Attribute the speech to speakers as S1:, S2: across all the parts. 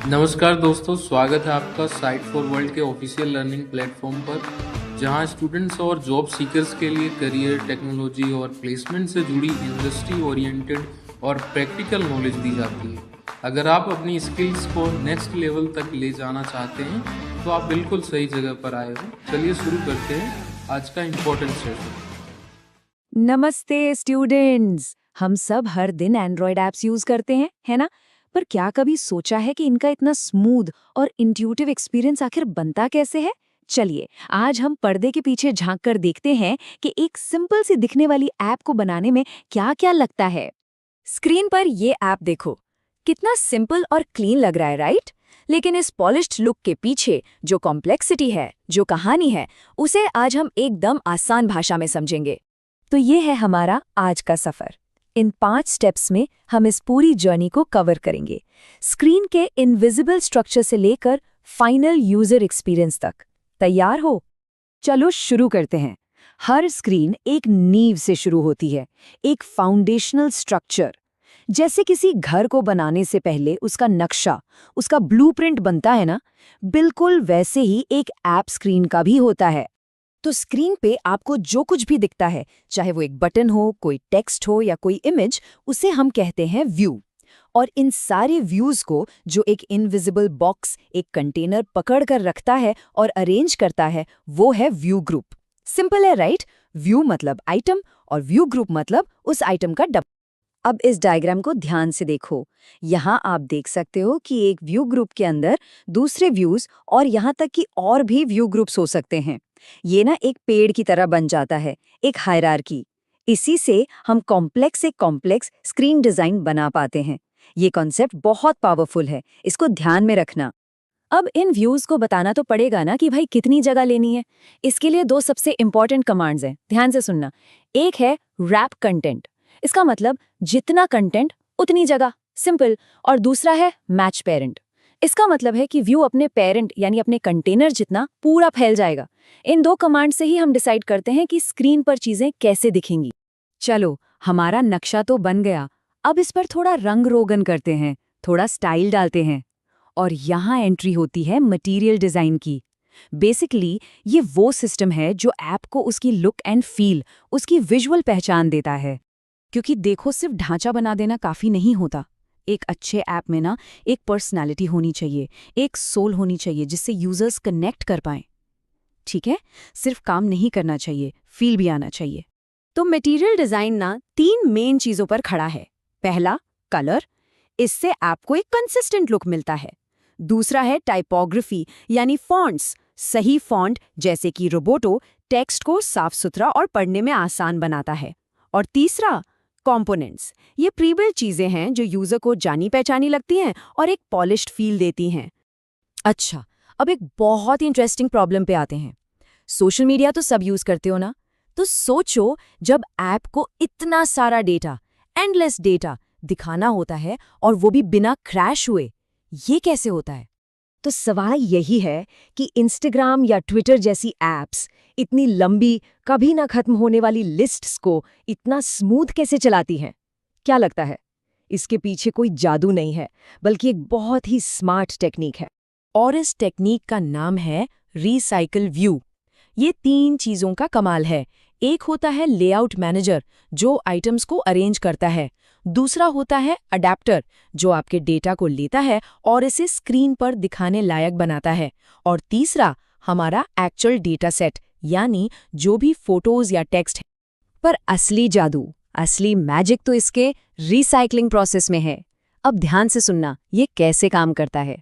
S1: नमस्कार दोस्तों, स्वागत है आपका साइट फॉर वर्ल्ड के ऑफिशियल लर्निंग प्लेटफॉर्म पर, जहां स्टूडेंट्स और जॉब सीकर्स के लिए करियर, टेक्नोलॉजी और प्लेसमेंट से जुड़ी इंडस्ट्री ओरिएंटेड और प्रैक्टिकल नॉलेज दी जाती है। अगर आप अपनी स्किल्स को नेक्स्ट लेवल तक ले जाना चाहते हैं तो आप बिल्कुल सही जगह पर आए हो। चलिए शुरू करते हैं आज का इम्पोर्टेंट सेशन।
S2: नमस्ते स्टूडेंट्स। हम सब हर दिन एंड्रॉयड ऐप्स यूज करते हैं, है ना? पर क्या कभी सोचा है कि इनका इतना स्मूथ और इंट्यूटिव एक्सपीरियंस आखिर बनता कैसे है? चलिए, आज हम पर्दे के पीछे झांक कर देखते हैं कि एक सिंपल सी दिखने वाली ऐप को बनाने में क्या-क्या लगता है। स्क्रीन पर ये ऐप देखो, कितना सिंपल और क्लीन लग रहा है, राइट? लेकिन इस पॉलिश्ड लुक के पीछे जो कॉम्प्लेक्सिटी है, जो कहानी है, उसे आज हम एकदम आसान भाषा में समझेंगे। तो ये है हमारा आज का सफर। इन 5 स्टेप्स में हम इस पूरी जर्नी को कवर करेंगे, स्क्रीन के इनविजिबल स्ट्रक्चर से लेकर फाइनल यूजर एक्सपीरियंस तक। तैयार हो? चलो शुरू करते हैं। हर स्क्रीन एक नींव से शुरू होती है, एक फाउंडेशनल स्ट्रक्चर। जैसे किसी घर को बनाने से पहले उसका नक्शा, उसका ब्लूप्रिंट बनता है ना, बिल्कुल वैसे ही एक ऐप स्क्रीन का भी होता है। तो स्क्रीन पे आपको जो कुछ भी दिखता है, चाहे वो एक बटन हो, कोई टेक्स्ट हो या कोई इमेज, उसे हम कहते हैं व्यू। और इन सारे व्यूज को जो एक इनविजिबल बॉक्स, एक कंटेनर पकड़ कर रखता है और अरेंज करता है, वो है व्यू ग्रुप। सिंपल है, राइट? व्यू मतलब आइटम और व्यू ग्रुप मतलब उस आइटम का डब्बा। अब इस डायग्राम को ध्यान से देखो। यहाँ आप देख सकते हो कि एक व्यू ग्रुप के अंदर दूसरे व्यूज और यहाँ तक कि और भी व्यू ग्रुप्स हो सकते हैं। ये ना एक पेड़ की तरह बन जाता है, एक हायरार्की। इसी से हम कॉम्प्लेक्स से कॉम्प्लेक्स स्क्रीन डिजाइन बना पाते हैं। ये कॉन्सेप्ट बहुत पावरफुल है, इसको ध्यान में रखना। अब इन व्यूज को बताना तो पड़ेगा ना कि भाई कितनी जगह लेनी है। इसके लिए 2 सबसे इंपॉर्टेंट कमांड्स हैं, ध्यान से सुनना। एक है रैप कंटेंट, इसका मतलब जितना कंटेंट उतनी जगह, सिंपल। और दूसरा है मैच पेरेंट, इसका मतलब है कि व्यू अपने पेरेंट यानी अपने कंटेनर जितना पूरा फैल जाएगा। इन 2 कमांड से ही हम डिसाइड करते हैं कि स्क्रीन पर चीजें कैसे दिखेंगी। चलो, हमारा नक्शा तो बन गया। अब इस पर थोड़ा रंग रोगन करते हैं, थोड़ा स्टाइल डालते हैं। और यहाँ एंट्री होती है मटेरियल डिजाइन की। बेसिकली ये वो सिस्टम है जो ऐप को उसकी लुक एंड फील, उसकी विजुअल पहचान देता है। क्योंकि देखो, सिर्फ ढांचा बना देना काफी नहीं होता। एक अच्छे ऐप में ना एक पर्सनालिटी होनी चाहिए, एक सोल होनी चाहिए जिससे यूजर्स कनेक्ट कर पाएं। ठीक है? सिर्फ काम नहीं करना चाहिए, फील भी आना चाहिए। तो मटेरियल डिजाइन ना 3 मेन चीजों पर खड़ा है। पहला, कलर, इससे ऐप को एक कंसिस्टेंट लुक मिलता है। दूसरा है टाइपोग्राफी यानी फॉन्ट्स, सही फॉन्ट जैसे कि रोबोटो टेक्स्ट को साफ सुथरा और पढ़ने में आसान बनाता है। और तीसरा, कंपोनेंट्स, ये प्रीबिल्ट चीजें हैं जो यूजर को जानी पहचानी लगती हैं और एक पॉलिश्ड फील देती हैं। अच्छा, अब एक बहुत ही इंटरेस्टिंग प्रॉब्लम पे आते हैं। सोशल मीडिया तो सब यूज करते हो ना? तो सोचो, जब ऐप को इतना सारा डेटा, एंडलेस डेटा दिखाना होता है और वो भी बिना क्रैश हुए, ये कैसे होता है? तो सवाल यही है कि इंस्टाग्राम या ट्विटर जैसी ऐप्स इतनी लंबी, कभी ना खत्म होने वाली लिस्ट्स को इतना स्मूथ कैसे चलाती हैं? क्या लगता है? इसके पीछे कोई जादू नहीं है, बल्कि एक बहुत ही स्मार्ट टेक्निक है। और इस टेक्निक का नाम है रिसाइकल व्यू। ये 3 चीजों का कमाल है। एक होता है लेआउट मैनेजर, जो आइटम्स को अरेंज करता है। दूसरा होता है अडेप्टर, जो आपके डेटा को लेता है और इसे स्क्रीन पर दिखाने लायक बनाता है। और तीसरा, हमारा एक्चुअल डेटा सेट, यानी जो भी फोटोज या टेक्स्ट है। पर असली जादू, असली मैजिक तो इसके रिसाइकलिंग प्रोसेस में है। अब ध्यान से सुनना, ये कैसे काम करता है।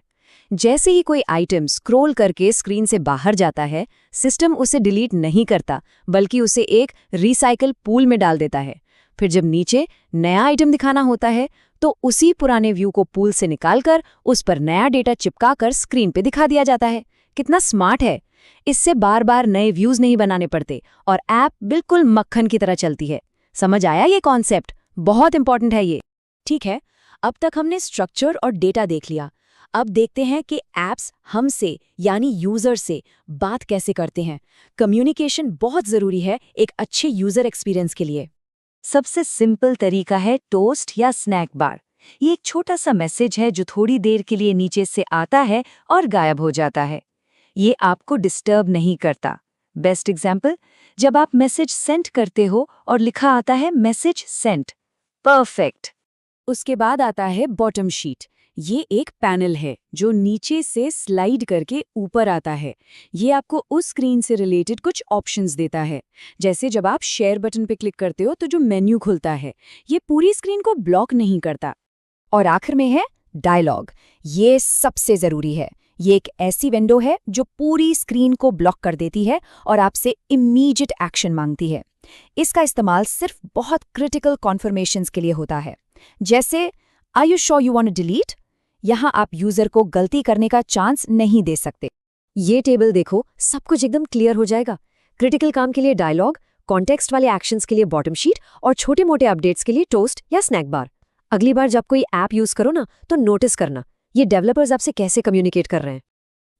S2: जैसे ही कोई आइटम स्क्रॉल करके स्क्रीन से बाहर जाता है, सिस्टम उसे डिलीट नहीं करता, बल्कि उसे एक रिसाइकल पूल में डाल देता है। फिर जब नीचे नया आइटम दिखाना होता है, तो उसी पुराने व्यू को पूल से निकालकर उस पर नया डेटा चिपकाकर स्क्रीन पे दिखा दिया जाता है। कितना स्मार्ट है! इससे बार बार नए व्यूज नहीं बनाने पड़ते और ऐप बिल्कुल मक्खन की तरह चलती है। समझ आया ये कॉन्सेप्ट? बहुत इंपॉर्टेंट है ये। ठीक है, अब तक हमने स्ट्रक्चर और डेटा देख लिया। अब देखते हैं कि ऐप्स हमसे यानी यूजर से बात कैसे करते हैं। कम्युनिकेशन बहुत जरूरी है एक अच्छे यूजर एक्सपीरियंस के लिए। सबसे सिंपल तरीका है टोस्ट या स्नैक बार। ये एक छोटा सा मैसेज है जो थोड़ी देर के लिए नीचे से आता है और गायब हो जाता है। ये आपको डिस्टर्ब नहीं करता। बेस्ट एग्जाम्पल, जब आप मैसेज सेंड करते हो और लिखा आता है मैसेज सेंट, परफेक्ट। उसके बाद आता है बॉटम शीट। ये एक पैनल है जो नीचे से स्लाइड करके ऊपर आता है। ये आपको उस स्क्रीन से रिलेटेड कुछ ऑप्शंस देता है। जैसे जब आप शेयर बटन पे क्लिक करते हो तो जो मेन्यू खुलता है, ये पूरी स्क्रीन को ब्लॉक नहीं करता।
S3: और आखिर में है डायलॉग। ये सबसे जरूरी है। ये एक ऐसी विंडो है जो पूरी स्क्रीन को ब्लॉक कर देती है और आपसे इमीडिएट एक्शन मांगती है। इसका इस्तेमाल सिर्फ बहुत क्रिटिकल कॉन्फर्मेशंस के लिए होता है, जैसे are you sure you want to delete. यहाँ आप यूजर को गलती करने का चांस नहीं दे सकते।
S2: ये टेबल देखो, सब कुछ एकदम क्लियर हो जाएगा। क्रिटिकल काम के लिए डायलॉग, कॉन्टेक्स्ट वाले एक्शंस के लिए बॉटम शीट और छोटे मोटे अपडेट्स के लिए टोस्ट या स्नैक बार। अगली बार जब कोई ऐप यूज करो ना, तो नोटिस करना ये डेवलपर्स आपसे कैसे कम्युनिकेट कर रहे हैं।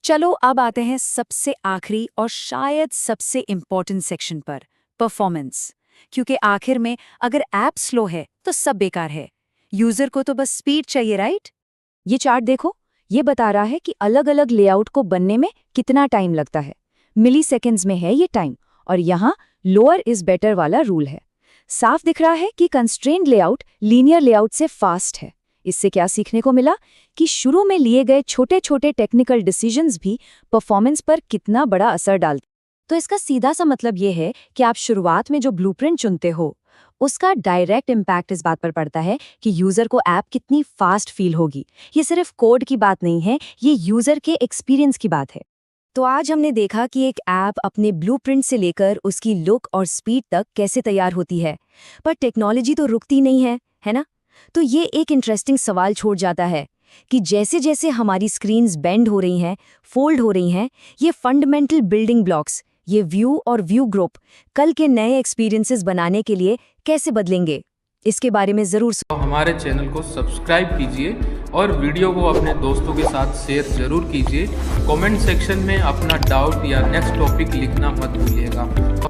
S2: चलो अब आते हैं सबसे आखिरी और शायद सबसे इम्पोर्टेंट सेक्शन पर, परफॉर्मेंस। क्योंकि आखिर में अगर ऐप स्लो है तो सब बेकार है। यूजर को तो बस स्पीड चाहिए, राइट? ये चार्ट देखो, ये बता रहा है कि अलग अलग लेआउट को बनने में कितना टाइम लगता है। मिली सेकेंड्स में है ये टाइम, और यहाँ लोअर इज बेटर वाला रूल है। साफ दिख रहा है कि कंस्ट्रेंड लेआउट लीनियर लेआउट से फास्ट है। इससे क्या सीखने को मिला कि शुरू में लिए गए छोटे छोटे टेक्निकल डिसीजंस भी परफॉर्मेंस पर कितना बड़ा असर डालते। तो इसका सीधा सा मतलब ये है कि आप शुरुआत में जो ब्लूप्रिंट चुनते हो, उसका डायरेक्ट इम्पैक्ट इस बात पर पड़ता है कि यूजर को ऐप कितनी फास्ट फील होगी। ये सिर्फ कोड की बात नहीं है, ये यूजर के एक्सपीरियंस की बात है। तो आज हमने देखा कि एक ऐप अपने ब्लूप्रिंट से लेकर उसकी लुक और स्पीड तक कैसे तैयार होती है। पर टेक्नोलॉजी तो रुकती नहीं है ना? तो ये एक इंटरेस्टिंग सवाल छोड़ जाता है कि जैसे जैसे हमारी स्क्रीन्स बेंड हो रही हैं, फोल्ड हो रही हैं, ये फंडामेंटल बिल्डिंग ब्लॉक्स, ये व्यू और व्यू ग्रुप कल के नए एक्सपीरियंसेस बनाने के लिए कैसे बदलेंगे, इसके बारे में जरूर
S1: हमारे चैनल को सब्सक्राइब कीजिए और वीडियो को अपने दोस्तों के साथ शेयर जरूर कीजिए। कमेंट सेक्शन में अपना डाउट या नेक्स्ट टॉपिक लिखना मत भूलिएगा।